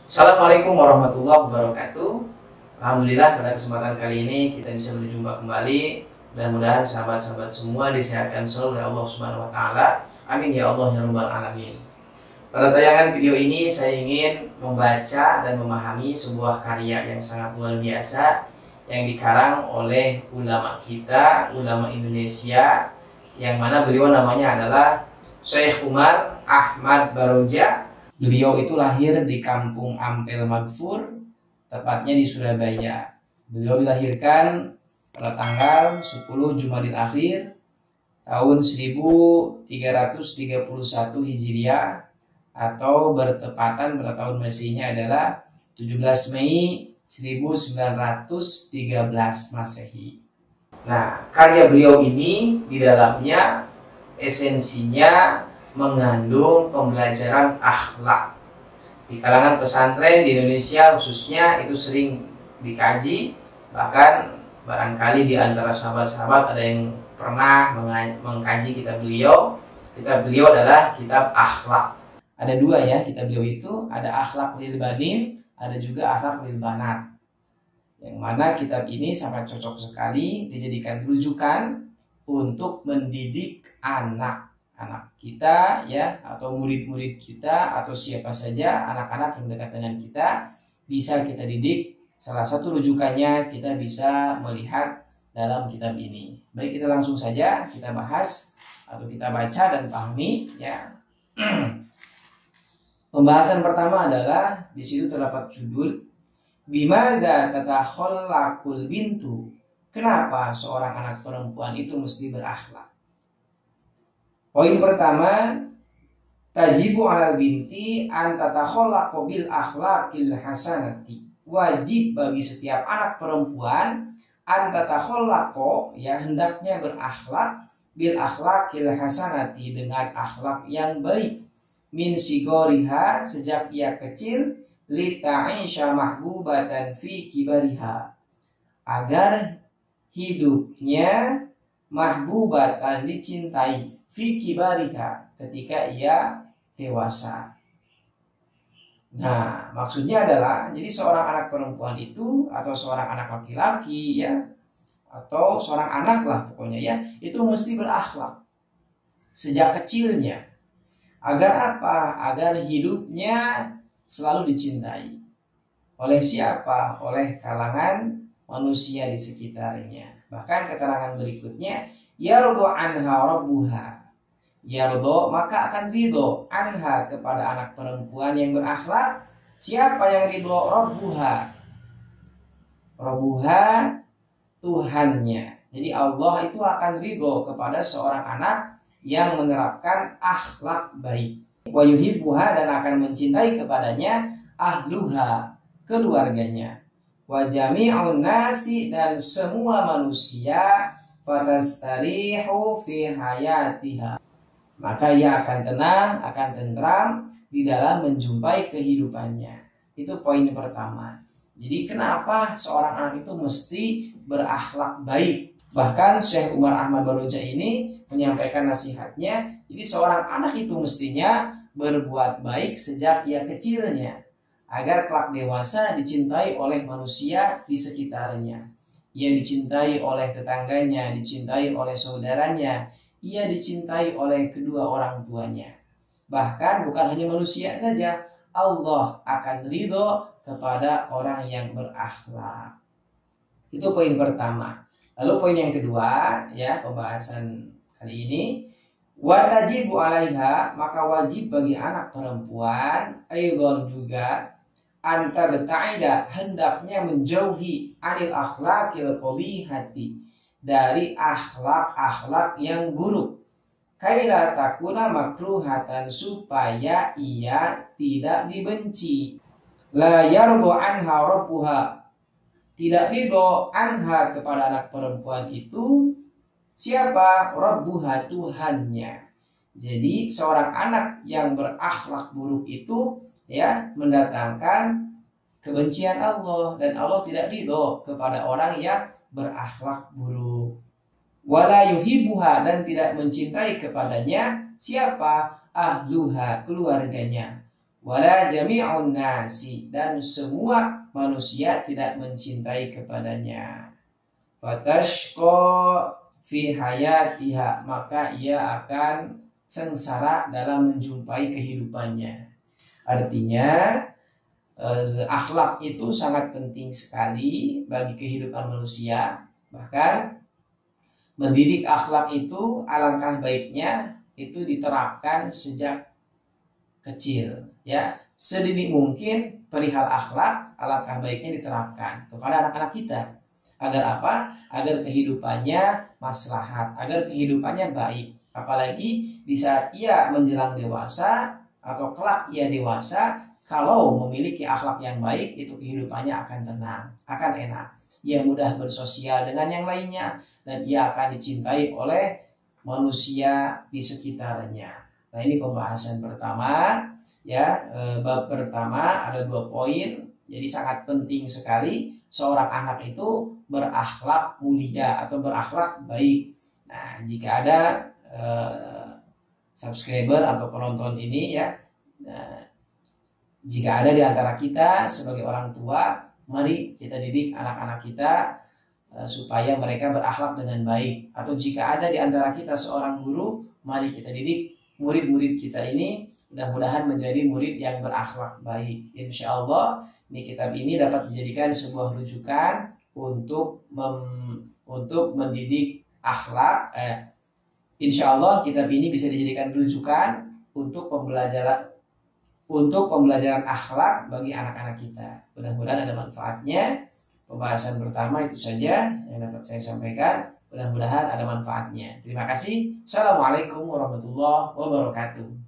Assalamualaikum warahmatullahi wabarakatuh. Alhamdulillah pada kesempatan kali ini kita bisa berjumpa kembali. Mudah-mudahan sahabat-sahabat semua disehatkan selalu oleh Allah Subhanahu wa taala. Amin ya Allah ya rabbal alamin. Pada tayangan video ini saya ingin membaca dan memahami sebuah karya yang sangat luar biasa yang dikarang oleh ulama kita, ulama Indonesia, yang mana beliau namanya adalah Syekh Umar Ahmad Baroja. Beliau itu lahir di Kampung Ampel Magfur, tepatnya di Surabaya. Beliau dilahirkan pada tanggal 10 Jumadil Akhir tahun 1331 Hijriah, atau bertepatan pada tahun Masehinya adalah 17 Mei 1913 Masehi. Nah, karya beliau ini di dalamnya esensinya mengandung pembelajaran akhlak. Di kalangan pesantren di Indonesia khususnya itu sering dikaji, bahkan barangkali di antara sahabat-sahabat ada yang pernah mengkaji kitab beliau. Kitab beliau adalah kitab akhlak. Ada dua ya kitab beliau itu, ada akhlak lil banin, ada juga akhlak lil banat. Yang mana kitab ini sangat cocok sekali dijadikan rujukan untuk mendidik anak kita ya, atau murid-murid kita, atau siapa saja anak-anak yang dekat dengan kita bisa kita didik. Salah satu rujukannya kita bisa melihat dalam kitab ini. Baik, kita langsung saja kita bahas atau kita baca dan pahami ya. Pembahasan pertama adalah di situ terdapat judul Bimadza tatakhallaqul bintu. Kenapa seorang anak perempuan itu mesti berakhlak? Poin pertama, tajibu 'alal binti an tatakhallaqa bil akhlaqil hasanati. Wajib bagi setiap anak perempuan an tatakhallaqa, ya hendaknya berakhlak, bil akhlaqil hasanati, dengan akhlak yang baik. Min sigoriha, sejak ia kecil, li ta'isha mahbubatan fi kibariha, agar hidupnya mahbubatan, dicintai, fi kibariha, ketika ia dewasa. Nah, maksudnya adalah jadi seorang anak perempuan itu, atau seorang anak laki-laki ya, atau seorang anak lah pokoknya ya, itu mesti berakhlak sejak kecilnya. Agar apa? Agar hidupnya selalu dicintai. Oleh siapa? Oleh kalangan manusia di sekitarnya. Bahkan keterangan berikutnya, yardo anha rabbuha. Yardo, maka akan ridho, anha, kepada anak perempuan yang berakhlak. Siapa yang ridho? Rabbuha. Rabbuha, Tuhannya. Jadi Allah itu akan ridho kepada seorang anak yang menerapkan akhlak baik. Wa yuhibbuha, dan akan mencintai kepadanya ahluha, keluarganya. Wa jami'un nasi, dan semua manusia, fatastarihu fi hayatiha, maka ia akan tenang, akan tentram di dalam menjumpai kehidupannya. Itu poin pertama. Jadi kenapa seorang anak itu mesti berakhlak baik? Bahkan Syekh Umar Ahmad Baroja ini menyampaikan nasihatnya, jadi seorang anak itu mestinya berbuat baik sejak ia kecilnya, agar kelak dewasa dicintai oleh manusia di sekitarnya. Ia dicintai oleh tetangganya, dicintai oleh saudaranya, ia dicintai oleh kedua orang tuanya. Bahkan bukan hanya manusia saja, Allah akan ridho kepada orang yang berakhlak. Itu poin pertama. Lalu poin yang kedua ya, pembahasan kali ini, wa tajibu 'alaiha, maka wajib bagi anak perempuan, aidon juga, anta beta'ida, hendaknya menjauhi, anil akhlaqil qabihati, dari akhlak-akhlak yang buruk. Kaila takuna makruhatan, supaya ia tidak dibenci. La yardu anha rabbuha, tidak ridho anha, kepada anak perempuan itu siapa? Rabbuha, Tuhannya. Jadi seorang anak yang berakhlak buruk itu ya mendatangkan kebencian Allah, dan Allah tidak ridho kepada orang yang berakhlak buruk. Wala yuhibbuha, dan tidak mencintai kepadanya siapa? Ahluha, keluarganya. wala jami'un nasi, dan semua manusia tidak mencintai kepadanya. Fatashqa fi hayatiha, maka ia akan sengsara dalam menjumpai kehidupannya. Artinya akhlak itu sangat penting sekali bagi kehidupan manusia. Bahkan mendidik akhlak itu alangkah baiknya itu diterapkan sejak kecil, ya. Sedini mungkin perihal akhlak alangkah baiknya diterapkan kepada anak-anak kita. Agar apa? Agar kehidupannya maslahat, agar kehidupannya baik. Apalagi di saat ia menjelang dewasa atau kelak ia dewasa, kalau memiliki akhlak yang baik, itu kehidupannya akan tenang, akan enak. Ia mudah bersosial dengan yang lainnya, dan ia akan dicintai oleh manusia di sekitarnya. Nah, ini pembahasan pertama, ya. Bab pertama ada 2 poin. Jadi sangat penting sekali seorang anak itu berakhlak mulia atau berakhlak baik. Nah, jika ada subscriber atau penonton ini, ya, jika ada di antara kita sebagai orang tua, mari kita didik anak-anak kita supaya mereka berakhlak dengan baik. Atau jika ada di antara kita seorang guru, mari kita didik murid-murid kita ini mudah-mudahan menjadi murid yang berakhlak baik. Insya Allah ini kitab ini dapat menjadikan sebuah rujukan untuk mendidik akhlak. Insya Allah kitab ini bisa dijadikan rujukan untuk pembelajaran akhlak bagi anak-anak kita. Mudah-mudahan ada manfaatnya. Pembahasan pertama itu saja yang dapat saya sampaikan. Mudah-mudahan ada manfaatnya. Terima kasih. Assalamualaikum warahmatullahi wabarakatuh.